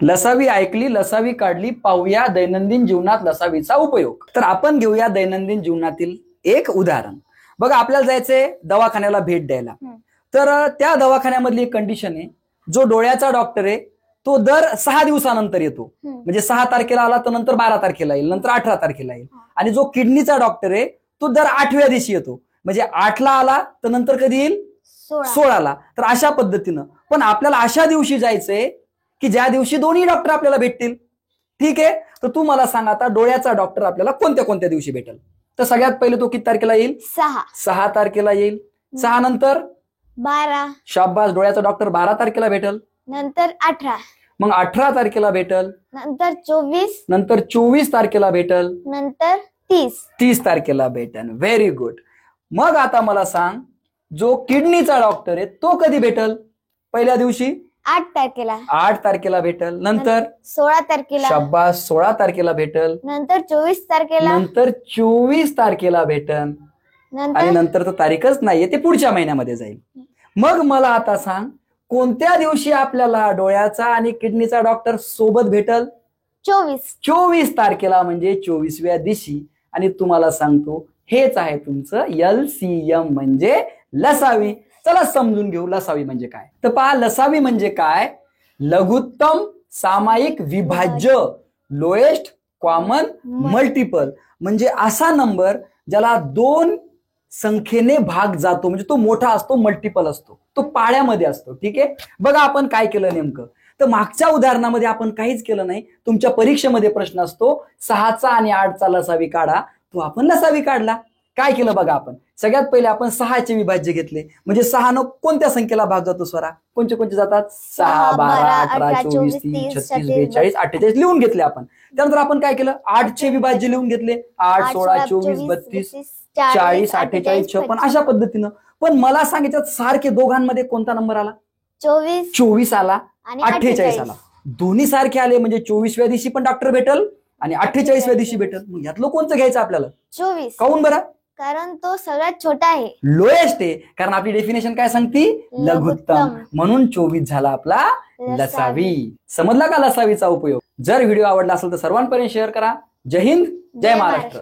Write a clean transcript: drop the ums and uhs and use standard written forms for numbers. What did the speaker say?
लसावी ऐकली, लसावी काढली, पाहूया दैनंदिन जीवनात लसावीचा उपयोग. तर आपण घेऊया दैनंदिन जीवनातील एक उदाहरण. बघा, आपल्याला जायचंय दवाखान्याला भेट द्यायला. तर त्या दवाखान्यामधली एक कंडिशन आहे, जो डोळ्याचा डॉक्टर आहे तो दर 6 दिवसानंतर येतो. म्हणजे 6 तारखेला आला तर नंतर 12 तारखेला येईल, नंतर 18 तारखेला येईल. आणि जो किडनीचा डॉक्टर आहे तो दर 8व्या दिवशी येतो. म्हणजे 8ला आला तर नंतर कधी येईल, 16ला. तर अशा पद्धतीनं. पण आपल्याला अशा दिवशी जायचंय की ज्या दिवशी दोन्ही डॉक्टर आपल्याला भेटतील. ठीक आहे, तर तू मला सांग आता डोळ्याचा डॉक्टर आपल्याला कोणत्या कोणत्या दिवशी भेटेल. तर सगळ्यात पहिले तो किती तारखेला येईल, 6 तारखेला येईल. 6 नंतर 12. शाबास, डोळ्याचा डॉक्टर 12 तारखेला भेटेल. नंतर 18. मग 18 तारखेला भेटेल. नंतर 24. नंतर 24 तारखेला भेटेल. नंतर 30 तारखेला भेटेल. Very good. मग आता मला सांग, जो किडनीचा डॉक्टर आहे तो कधी भेटेल. पहिल्या दिवशी 8 तारखेला. 8 तारखेला भेटेल. नंतर 16 तारखेला. शाबास, 16 तारखेला भेटेल. नंतर 24 तारखेला. नंतर 24 तारखेला भेटेल. आणि नंतर तर तारीखच नाहीये, ते पुढच्या महिन्यामध्ये जाईल. मग मला आता सांग, कोणत्या दिवशी आपल्याला डोळ्याचा आणि किडनीचा डॉक्टर सोबत भेटेल. 24 तारखेला, म्हणजे 24व्या दिवशी. आणि तुम्हाला सांगतो, हेच आहे तुमचं LCM म्हणजे लसावी. चला समजून घेऊ लसावी म्हणजे काय. तर पहा, लसावी म्हणजे काय, लघुत्तम सामायिक विभाज्य, लोएस्ट कॉमन मल्टिपल. म्हणजे असा नंबर ज्याला 2 संख्येने भाग जातो, म्हणजे तो मोठा असतो, मल्टिपल असतो, तो पाड्यामध्ये असतो. ठीक आहे. बघा आपण काय केलं नेमकं. तर मागच्या उदाहरणामध्ये आपण काहीच केलं नाही. तुमच्या परीक्षेमध्ये प्रश्न असतो 6चा आणि 8चा लसावी काढा, तो आपण लसावी काढला. काय केलं बघा, आपण सगळ्यात पहिले आपण 6चे विभाज्य घेतले. म्हणजे 6 कोणत्या संख्येला भाग जातो स्वरा, कोणते कोणते जातात, 6, 12, 18, 24, 30, 36, 42, 48 लिहून घेतले आपण. त्यानंतर आपण काय केलं, 8चे विभाज्य लिहून घेतले. 8, 16, 24, 32, 40, 48, 56 अशा पद्धतीनं. पण मला सांगितलं सारखे दोघांमध्ये कोणता नंबर आला, 24 आला, 48 आला. दोन्ही सारखे आले, म्हणजे 24व्या दिवशी पण डॉक्टर भेटल आणि 48व्या दिवशी भेटल. मग यातलं कोणतं घ्यायचं आपल्याला, 24. काऊन बरं, कारण तो सगळ्यात छोटा आहे, लोएस्ट आहे. कारण आपली डेफिनेशन काय सांगती, लघुत्तम. म्हणून 24 झाला आपला लसावी. समजला का लसावीचा उपयोग. जर व्हिडिओ आवडला असेल तर सर्वांपर्यंत शेअर करा. जय हिंद, जय महाराष्ट्र.